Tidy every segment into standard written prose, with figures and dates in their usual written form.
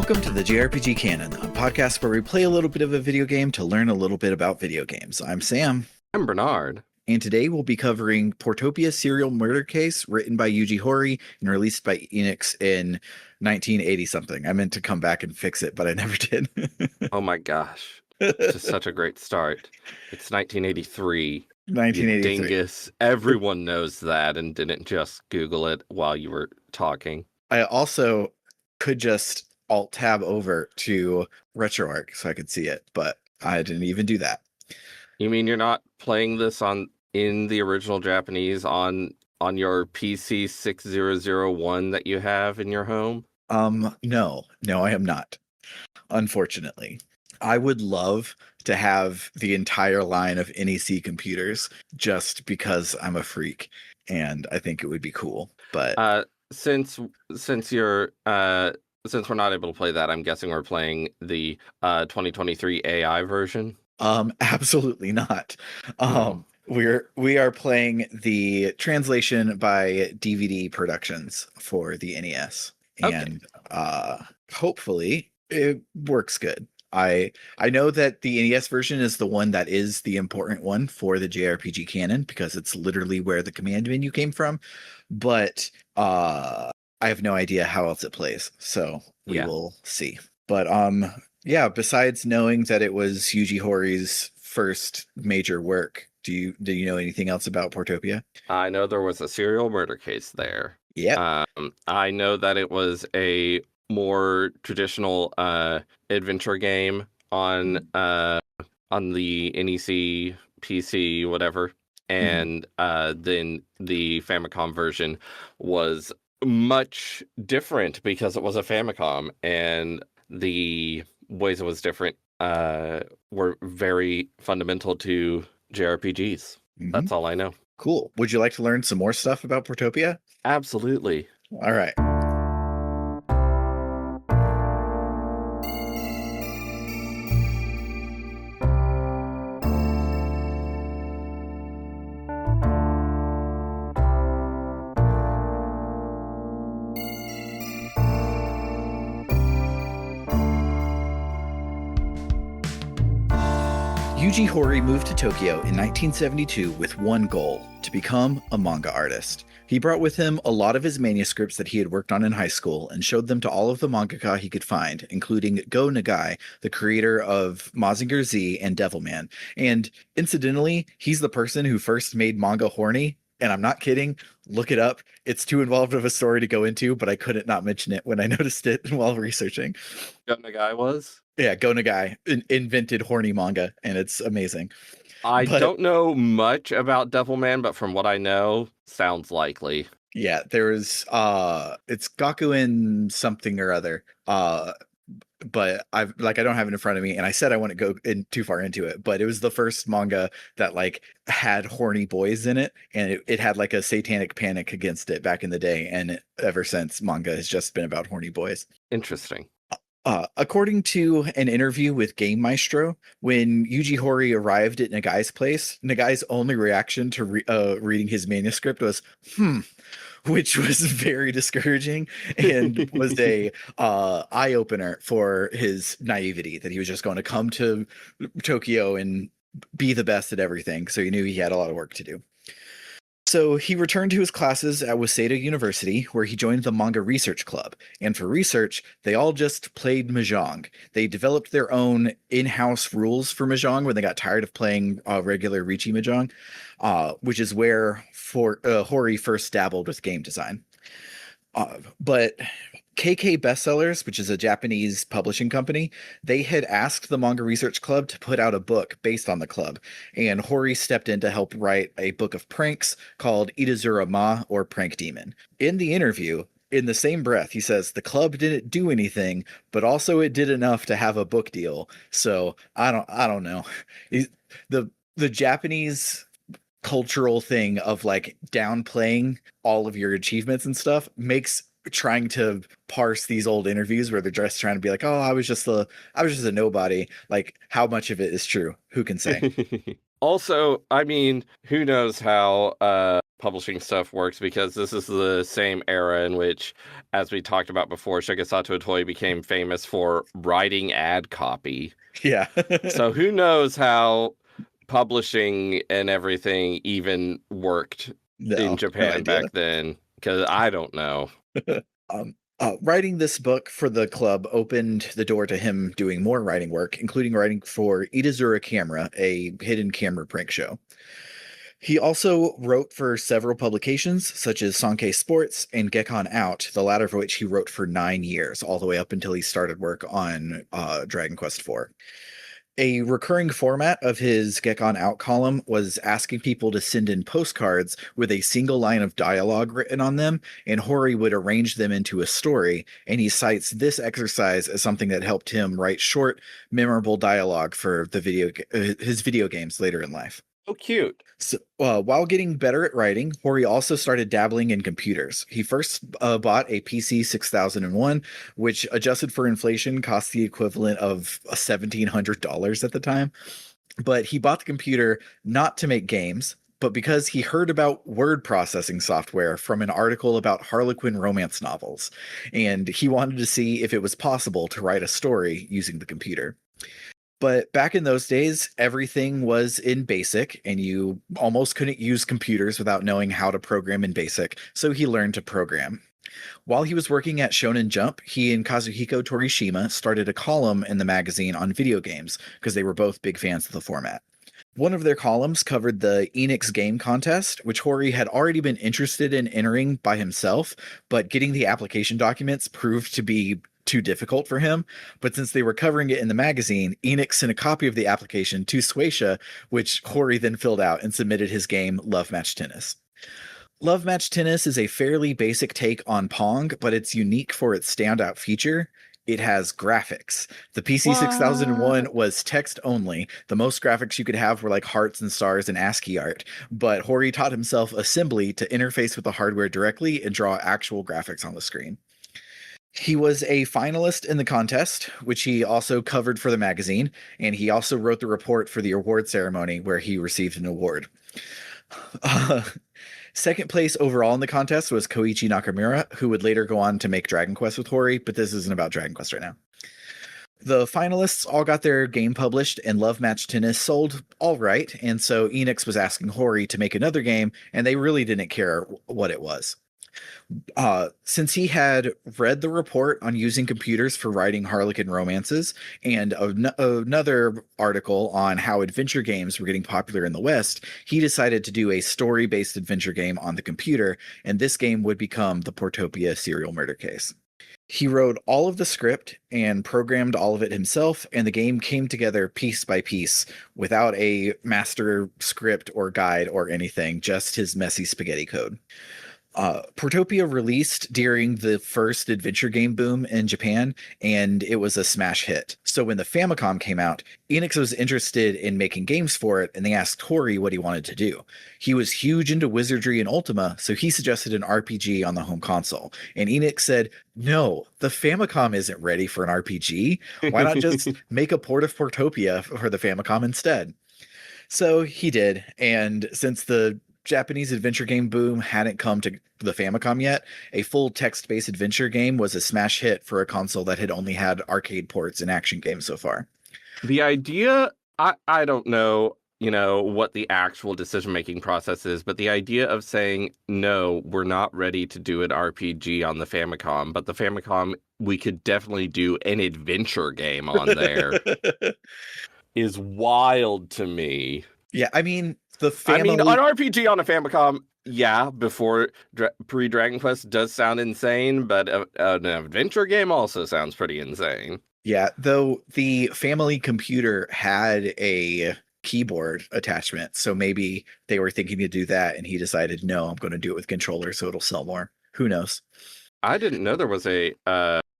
Welcome to the JRPG Canon, a podcast where we play a little bit of a video game to learn a little bit about video games. I'm Sam. I'm Bernard. And today we'll be covering Portopia Serial Murder Case, written by Yuji Horii and released by Enix in 1980-something. I meant to come back and fix it, but I never did. Oh my gosh. It's just such a great start. It's 1983. 1983. You dingus. Everyone knows that and didn't just Google it while you were talking. I also could just Alt-Tab over to RetroArch so I could see it, but I didn't even do that. You mean you're not playing this in the original Japanese on your PC 6001 that you have in your home? No, I am not. Unfortunately. I would love to have the entire line of NEC computers just because I'm a freak and I think it would be cool. But since we're not able to play that, I'm guessing we're playing the 2023 AI version. Absolutely not. We are playing the translation by DVD Productions for the NES, and hopefully it works good. I know that the NES version is the one that is the important one for the JRPG canon because it's literally where the command menu came from, but I have no idea how else it plays, so we will see. But yeah, besides knowing that it was Yuji Horii's first major work, do you know anything else about Portopia? I know there was a serial murder case there. Yeah. I know that it was a more traditional adventure game on the NEC PC, whatever. And then the Famicom version was much different because it was a Famicom, and the ways it was different were very fundamental to JRPGs. That's all I know. Cool. Would you like to learn some more stuff about Portopia? Absolutely. All right. Yuji Horii moved to Tokyo in 1972 with one goal: to become a manga artist. He brought with him a lot of his manuscripts that he had worked on in high school and showed them to all of the mangaka he could find, including Go Nagai, the creator of Mazinger Z and Devilman. And incidentally, he's the person who first made manga horny. And I'm not kidding. Look it up. It's too involved of a story to go into, but I couldn't not mention it when I noticed it while researching. Go Nagai was? Yeah, Go Nagai invented horny manga, and it's amazing. I don't know much about Devilman, but from what I know, sounds likely. Yeah, there's it's Gakuen something or other. But I don't have it in front of me, and I said I wouldn't go in too far into it, but it was the first manga that like had horny boys in it, and it had like a satanic panic against it back in the day, and ever since manga has just been about horny boys. Interesting. According to an interview with Game Maestro, when Yuji Horii arrived at Nagai's place, Nagai's only reaction to reading his manuscript was, which was very discouraging and was a eye-opener for his naivety, that he was just going to come to Tokyo and be the best at everything. So he knew he had a lot of work to do. So he returned to his classes at Waseda University, where he joined the Manga Research Club. And for research, they all just played Mahjong. They developed their own in-house rules for Mahjong when they got tired of playing regular Riichi Mahjong, which is where Horii first dabbled with game design. But KK Bestsellers, which is a Japanese publishing company, they had asked the Manga Research Club to put out a book based on the club, and Horii stepped in to help write a book of pranks called Itazura Ma, or Prank Demon. In the interview, in the same breath, he says the club didn't do anything, but also it did enough to have a book deal. So I don't know. The Japanese cultural thing of like downplaying all of your achievements and stuff makes trying to parse these old interviews where they're just trying to be like, oh, I was just a nobody. Like, how much of it is true? Who can say? Also, I mean, who knows how publishing stuff works, because this is the same era in which, as we talked about before, Shigesato Itoi became famous for writing ad copy. Yeah. So who knows how publishing and everything even worked in No, no Japan idea. back then, because I don't know. Writing this book for the club opened the door to him doing more writing work, including writing for Itazura Camera, a hidden camera prank show. He also wrote for several publications, such as Sankei Sports and Gekon Out, the latter of which he wrote for 9 years, all the way up until he started work on Dragon Quest IV. A recurring format of his Gekon Out column was asking people to send in postcards with a single line of dialogue written on them, and Hori would arrange them into a story, and he cites this exercise as something that helped him write short, memorable dialogue for his video games later in life. Oh, cute. So, while getting better at writing, Hori also started dabbling in computers. He first bought a PC 6001, which adjusted for inflation cost the equivalent of $1,700 at the time. But he bought the computer not to make games, but because he heard about word processing software from an article about Harlequin romance novels, and he wanted to see if it was possible to write a story using the computer. But back in those days, everything was in BASIC, and you almost couldn't use computers without knowing how to program in BASIC, so he learned to program. While he was working at Shonen Jump, he and Kazuhiko Torishima started a column in the magazine on video games, because they were both big fans of the format. One of their columns covered the Enix Game Contest, which Hori had already been interested in entering by himself, but getting the application documents proved to be too difficult for him. But since they were covering it in the magazine, Enix sent a copy of the application to Suecia, which Hori then filled out and submitted his game Love Match Tennis. Love Match Tennis is a fairly basic take on Pong, but it's unique for its standout feature. It has graphics. The PC 6001 was text only. The most graphics you could have were like hearts and stars and ASCII art, but Hori taught himself assembly to interface with the hardware directly and draw actual graphics on the screen. He was a finalist in the contest, which he also covered for the magazine, and he also wrote the report for the award ceremony where he received an award. Uh, Second place overall in the contest was Koichi Nakamura, who would later go on to make Dragon Quest with Hori, but this isn't about Dragon Quest right now. The finalists all got their game published, and Love Match Tennis sold all right, and so Enix was asking Hori to make another game, and they really didn't care what it was. Since he had read the report on using computers for writing Harlequin romances and another article on how adventure games were getting popular in the West, he decided to do a story-based adventure game on the computer, and this game would become the Portopia Serial Murder Case. He wrote all of the script and programmed all of it himself, and the game came together piece by piece without a master script or guide or anything, just his messy spaghetti code. Portopia released during the first adventure game boom in Japan, and it was a smash hit. So when the Famicom came out, Enix was interested in making games for it, and they asked Hori what he wanted to do. He was huge into wizardry and Ultima, so he suggested an RPG on the home console. And Enix said, no, the Famicom isn't ready for an RPG. Why not just make a port of Portopia for the Famicom instead? So he did, and since the Japanese adventure game boom hadn't come to the Famicom yet, a full text-based adventure game was a smash hit for a console that had only had arcade ports and action games so far. The idea, I don't know, what the actual decision-making process is, but the idea of saying, no, we're not ready to do an RPG on the Famicom, but the Famicom, we could definitely do an adventure game on there, is wild to me. Yeah, I mean, an RPG on a Famicom, yeah, before pre-Dragon Quest does sound insane, but an adventure game also sounds pretty insane. Yeah, though the family computer had a keyboard attachment, so maybe they were thinking to do that, and he decided, no, I'm going to do it with controller, so it'll sell more. Who knows? I didn't know there was a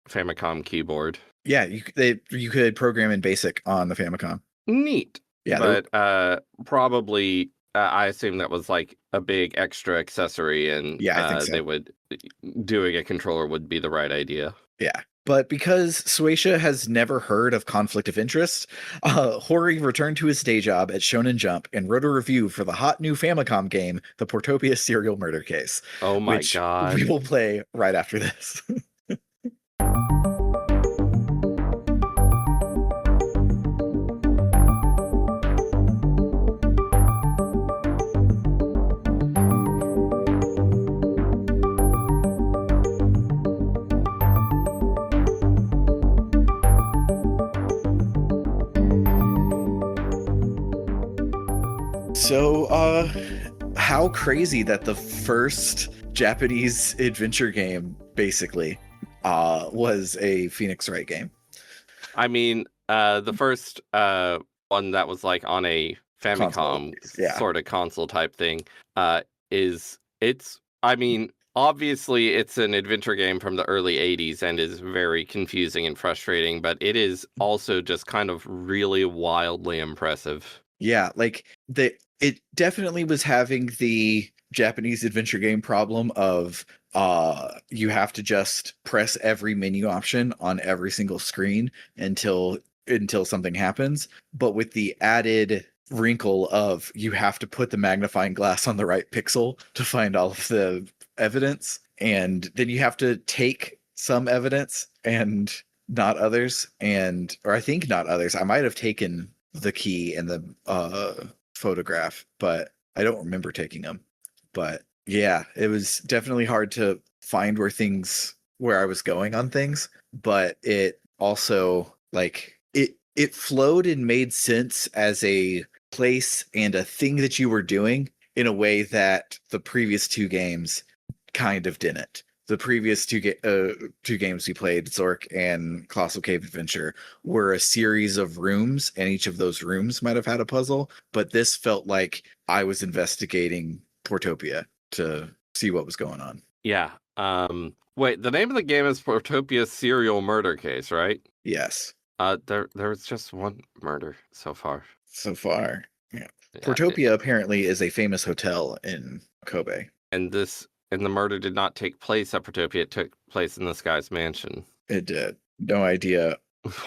Famicom keyboard. Yeah, you could program in BASIC on the Famicom. Neat. Yeah, but probably I assume that was like a big extra accessory, and yeah, I think so. doing a controller would be the right idea. Yeah, But because Suecia has never heard of conflict of interest, Hori returned to his day job at Shonen Jump and wrote a review for the hot new Famicom game, the Portopia Serial Murder Case, Oh my which we God. will play right after this. So, how crazy that the first Japanese adventure game, basically, was a Phoenix Wright game. I mean, the first one that was like on a Console, Famicom yeah. sort of console type thing, I mean, obviously it's an adventure game from the early 80s and is very confusing and frustrating, but it is also just kind of really wildly impressive. Yeah, like it definitely was having the Japanese adventure game problem of you have to just press every menu option on every single screen until something happens, but with the added wrinkle of you have to put the magnifying glass on the right pixel to find all of the evidence, and then you have to take some evidence and not others, and or I think not others. I might have taken the key and the photograph, but I don't remember taking them. But yeah, it was definitely hard to find where I was going on things, but it also like it flowed and made sense as a place and a thing that you were doing in a way that the previous two games kind of didn't. The previous two games we played, Zork and Colossal Cave Adventure, were a series of rooms, and each of those rooms might have had a puzzle. But this felt like I was investigating Portopia to see what was going on. Yeah. Wait, the name of the game is Portopia Serial Murder Case, right? Yes, There was just one murder so far. so far. Yeah. Yeah, Portopia apparently is a famous hotel in Kobe. and the murder did not take place at Portopia. It took place in this guy's mansion. It did. No idea.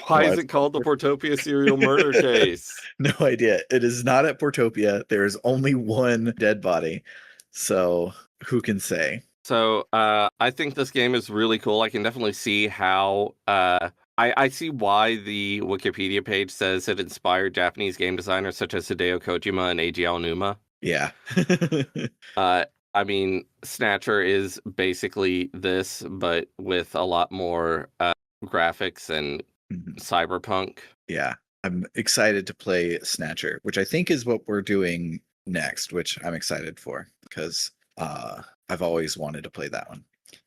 Why is What? it called the Portopia Serial Murder Case? No idea. It is not at Portopia. There is only one dead body. So who can say? So I think this game is really cool. I can definitely see how I see why the Wikipedia page says it inspired Japanese game designers such as Hideo Kojima and Eiji Aonuma. Yeah. I mean, Snatcher is basically this, but with a lot more graphics and cyberpunk. Yeah. I'm excited to play Snatcher, which I think is what we're doing next, which I'm excited for because I've always wanted to play that one.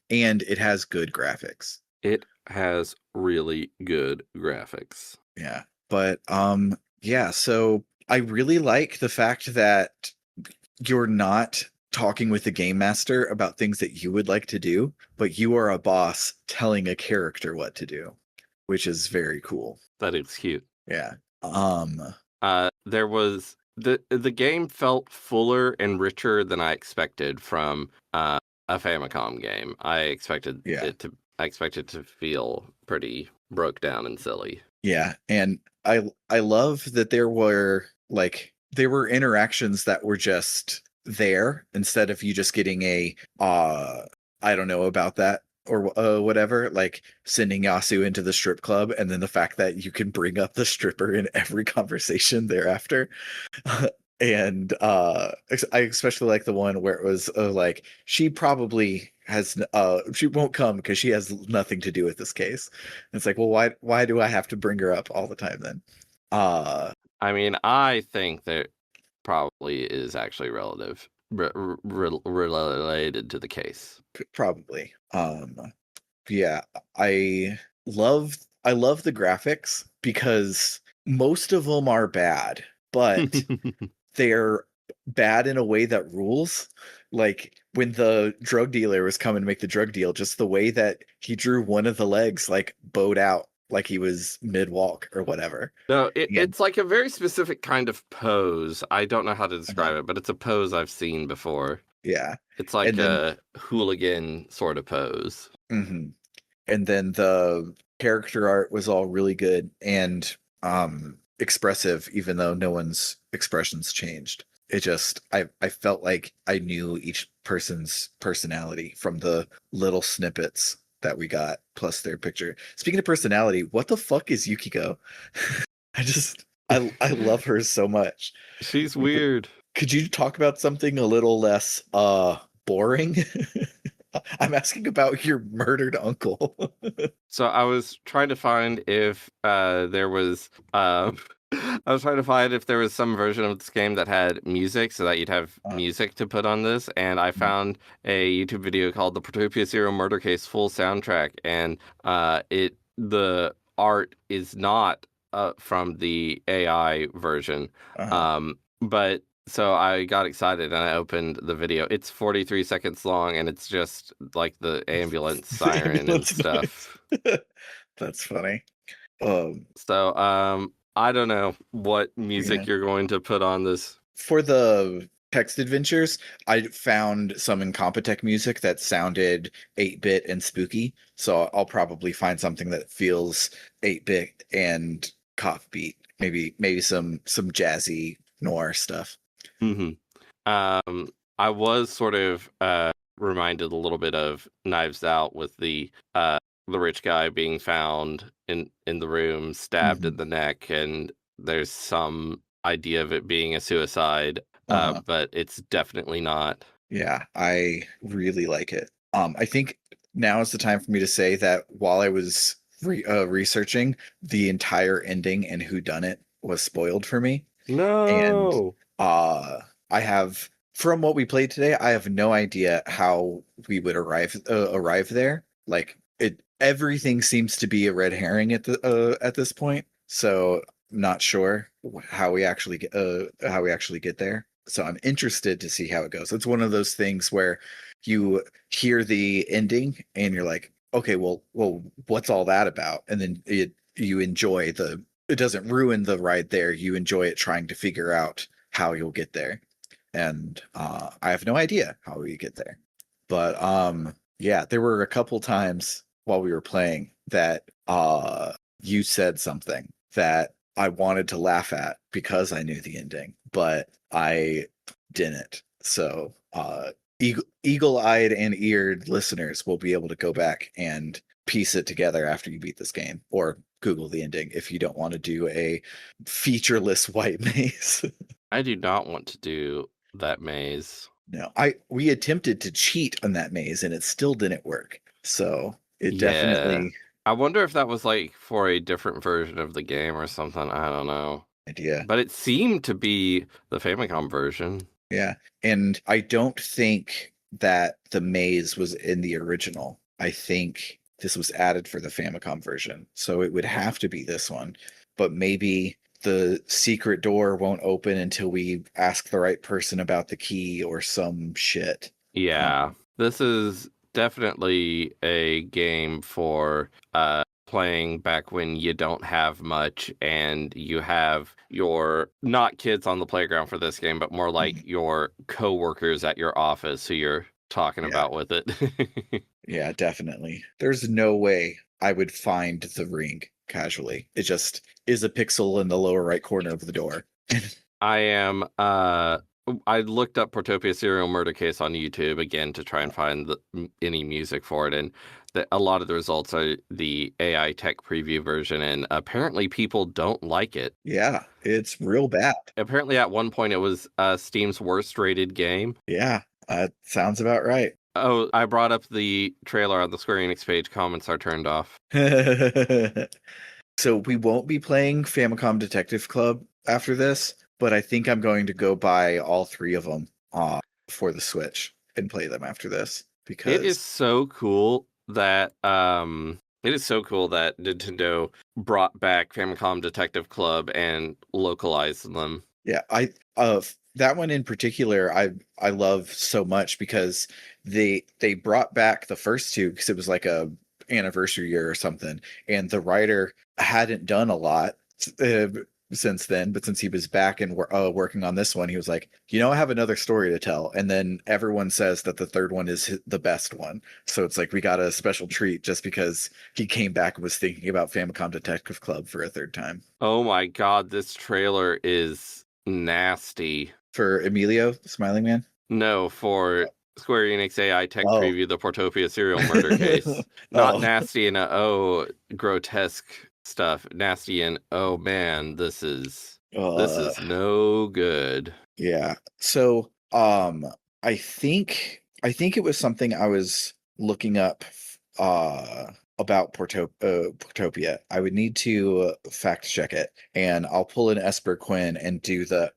And it has good graphics. It has really good graphics. Yeah. But yeah, so I really like the fact that you're not talking with the game master about things that you would like to do, but you are a boss telling a character what to do, which is very cool. That is cute. Yeah. There was the game felt fuller and richer than I expected from a Famicom game. I expected it to feel pretty broke down and silly. Yeah, and I love that there were interactions that were just there instead of you just getting a I don't know about that or whatever, like sending Yasu into the strip club, and then the fact that you can bring up the stripper in every conversation thereafter. And I especially like the one where it was like she probably has she won't come because she has nothing to do with this case. And it's like, well, why do I have to bring her up all the time then? I mean, I think that probably is actually related to the case. Probably. Yeah, I love the graphics because most of them are bad, but they're bad in a way that rules. Like when the drug dealer was coming to make the drug deal, just the way that he drew one of the legs like bowed out like he was mid-walk or whatever. No, it's like a very specific kind of pose. I don't know how to describe it, but it's a pose I've seen before. Yeah. It's like a hooligan sort of pose. Mm-hmm. And then the character art was all really good and expressive, even though no one's expressions changed. It just I felt like I knew each person's personality from the little snippets that we got, plus their picture. Speaking of personality, what the fuck is Yukiko? I just I love her so much. She's But weird. could you talk about something a little less boring? I'm asking about your murdered uncle. So I was trying to find if there was I was trying to find if there was some version of this game that had music so that you'd have Uh, music to put on this, and I found a YouTube video called the Portopia Serial Murder Case full soundtrack, and the art is not from the AI version. uh-huh. But so I got excited and I opened the video. It's 43 seconds long and it's just like the ambulance The siren and ambulance stuff. noise. That's funny. Um, So I don't know what music yeah. you're going to put on this. For the text adventures, I found some Incompetech music that sounded 8-bit and spooky. So I'll probably find something that feels 8-bit and cop beat. Maybe some jazzy noir stuff. hmm I was sort of reminded a little bit of Knives Out with the rich guy being found in the room, stabbed in Mhm. the neck, and there's some idea of it being a suicide, Uh-huh. but it's definitely not. Yeah, I really like it. I think now is the time for me to say that while I was researching, the entire ending and who done it was spoiled for me. And No. uh I have from what we played today, I have no idea how we would arrive there. Like it everything seems to be a red herring at this point. So I'm not sure how we actually get there. So I'm interested to see how it goes. It's one of those things where you hear the ending and you're like, okay, well, what's all that about? And then you enjoy it doesn't ruin the ride there. You enjoy it trying to figure out how you'll get there. And I have no idea how we get there. But yeah, there were a couple times while we were playing that you said something that I wanted to laugh at because I knew the ending, but I didn't. So eagle-eyed and eared listeners will be able to go back and piece it together after you beat this game, or Google the ending if you don't want to do a featureless white maze. I do not want to do that maze. No, we attempted to cheat on that maze and it still didn't work. So it Yeah. definitely I wonder if that was like for a different version of the game or something. I don't know. idea. But it seemed to be the Famicom version. Yeah. And I don't think that the maze was in the original. I think this was added for the Famicom version. So it would have to be this one. But maybe the secret door won't open until we ask the right person about the key or some shit. Yeah. This is definitely a game for playing back when you don't have much and you have your not kids on the playground for this game, but more like your coworkers at your office who you're talking Yeah. about with it. Yeah, definitely. There's no way I would find the ring casually. It just is a pixel in the lower right corner of the door. I looked up Portopia Serial Murder Case on YouTube again to try and find any music for it, and a lot of the results are the AI tech preview version, and apparently people don't like it. Yeah, it's real bad. Apparently at one point it was Steam's worst rated game. Yeah, sounds about right. Oh, I brought up the trailer on the Square Enix page. Comments are turned off. So we won't be playing Famicom Detective Club after this, but I think I'm going to go buy all three of them for the Switch and play them after this It because is so cool that Nintendo brought back Famicom Detective Club and localized them. yeah, that one in particular I love so much because they brought back the first two because it was like a anniversary year or something, and the writer hadn't done a lot. since then, but since he was back and working on this one, he was like, I have another story to tell. And then everyone says that the third one is the best one. So it's like we got a special treat just because he came back and was thinking about Famicom Detective Club for a third time. Oh my god, this trailer is nasty. For Emilio, the Smiling Man? No, for Square Enix AI Tech Oh. Preview, the Portopia Serial Murder Case. Not nasty in grotesque stuff. Nasty in, oh man, this is no good. Yeah. So, I think it was something I was looking up about Portopia. I would need to fact check it, and I'll pull in Esper Quinn and do the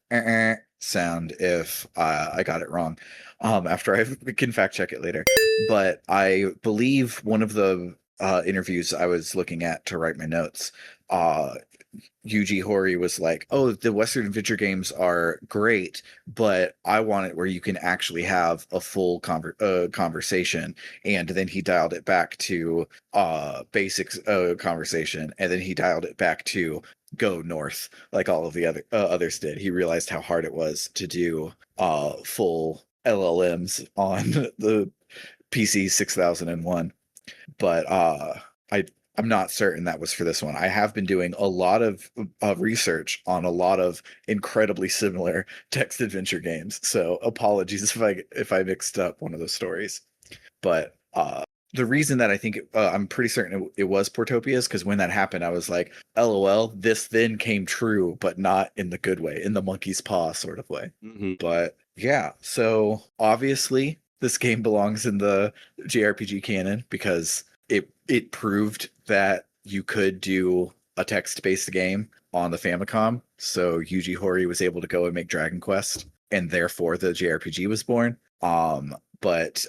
sound if I got it wrong. After I can fact check it later. But I believe one of the interviews I was looking at to write my notes, Yuji Horii was like, "Oh, the Western adventure games are great, but I want it where you can actually have a full conversation." And then he dialed it back to basics conversation, and then he dialed it back to go north, like all of the others did. He realized how hard it was to do full LLMs on the PC 6001. But I'm not certain that was for this one. I have been doing a lot of research on a lot of incredibly similar text adventure games. So apologies if I mixed up one of those stories. But the reason that I think I'm pretty certain it was Portopia is because when that happened, I was like, LOL, this then came true, but not in the good way, in the monkey's paw sort of way. Mm-hmm. But yeah, so obviously this game belongs in the JRPG canon because it proved that you could do a text-based game on the Famicom. So Yuji Horii was able to go and make Dragon Quest, and therefore the JRPG was born. But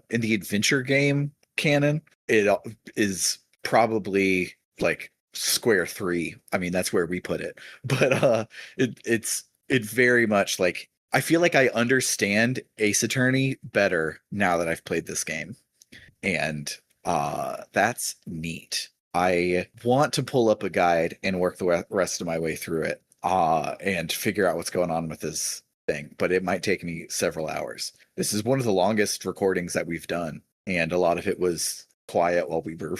in the adventure game canon, it is probably like Square 3. I mean, that's where we put it. But it's very much like, I feel like I understand Ace Attorney better now that I've played this game. And that's neat. I want to pull up a guide and work the rest of my way through it and figure out what's going on with this thing, but it might take me several hours. This is one of the longest recordings that we've done, and a lot of it was quiet while we were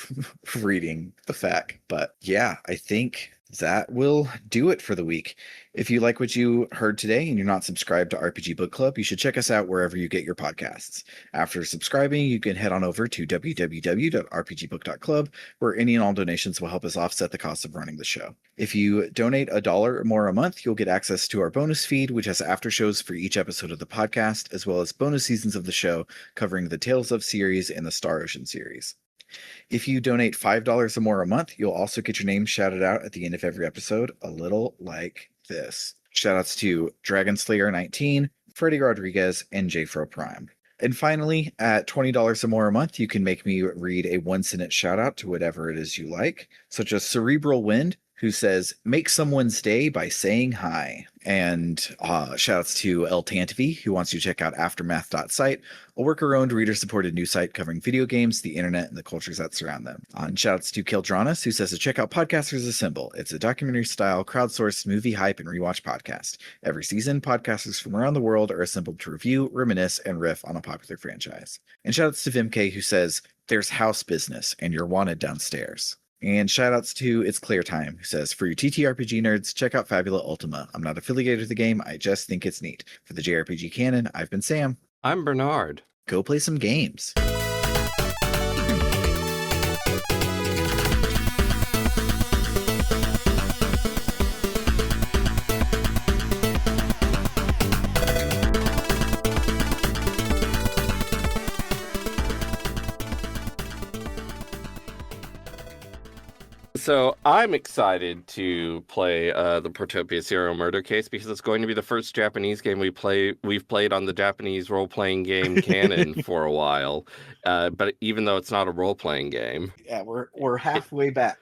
reading the FAQ. But yeah, I think that will do it for the week. If you like what you heard today and you're not subscribed to RPG Book Club, you should check us out wherever you get your podcasts. After subscribing, you can head on over to www.rpgbook.club, where any and all donations will help us offset the cost of running the show. If you donate $1 or more a month, you'll get access to our bonus feed, which has after shows for each episode of the podcast, as well as bonus seasons of the show covering the Tales of series and the Star Ocean series. If you donate $5 or more a month, you'll also get your name shouted out at the end of every episode, a little like this. Shoutouts to Dragonslayer19, Freddie Rodriguez, and JFro Prime. And finally, at $20 or more a month, you can make me read a one-sentence shout-out to whatever it is you like, such as Cerebral Wind, who says, "Make someone's day by saying hi." And shoutouts to El Tantivy, who wants you to check out aftermath.site, a worker-owned, reader-supported news site covering video games, the internet, and the cultures that surround them. And shoutouts to Kildranis, who says to check out Podcasters Assemble. It's a documentary-style, crowdsourced movie hype and rewatch podcast. Every season, podcasters from around the world are assembled to review, reminisce, and riff on a popular franchise. And shoutouts to Vimk, who says, "There's house business, and you're wanted downstairs." And shoutouts to It's Clear Time, who says, "For you TTRPG nerds, check out Fabula Ultima. I'm not affiliated with the game, I just think it's neat." For the JRPG canon, I've been Sam. I'm Bernard. Go play some games. So I'm excited to play the Portopia Serial Murder Case because it's going to be the first Japanese game we've played on the Japanese role-playing game canon for a while. But even though it's not a role-playing game, Yeah, we're halfway back.